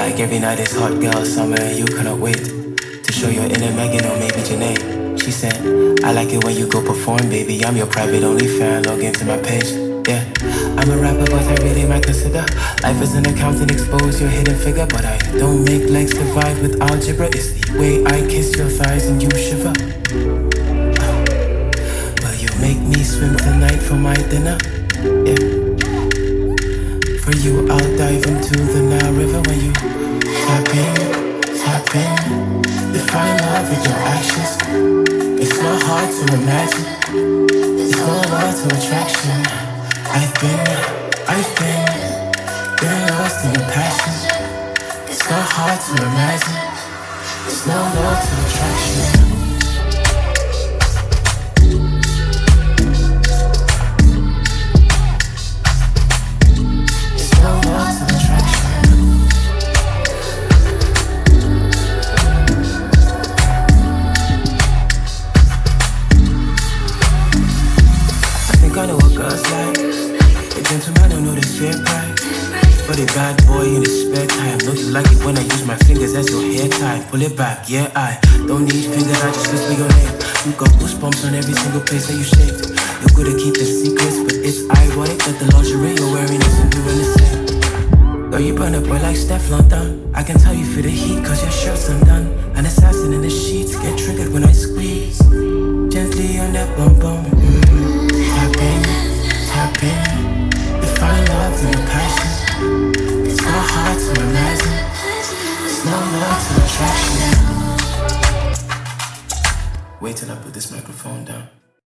Like every night it's hot girl summer and you cannot wait to show your inner Megan or maybe Janae. She said, I like it when you go perform, baby. I'm your private only fan, log into my page. Yeah, I'm a rapper, but I really might consider life as an accountant, expose your hidden figure. But I don't make legs divide with algebra. It's the way I kiss your thighs and you shiver. Will you make me swim tonight for my dinner? Yeah. For you, I'll dive into the Nile River when you tap in. Define love with your actions. It's not hard to imagine. It's not law to attraction. I've been lost in your passion. It's not hard to imagine. It's no law to attraction. Gentleman don't know the fair price. But a bad boy in his spare time. Know you like it when I use my fingers as your hair tie. Pull it back, yeah, I don't need fingers, I just whisper your name. You got goosebumps on every single place that you shaved. You're good at keeping secrets, but it's ironic that the lingerie you're wearing isn't doing the same. Girl, you burn a boy like Stefflon done. I can tell you feel the heat cause your shirt's undone. An assassin in the sheets, get triggered when I squeeze gently on that bum bum.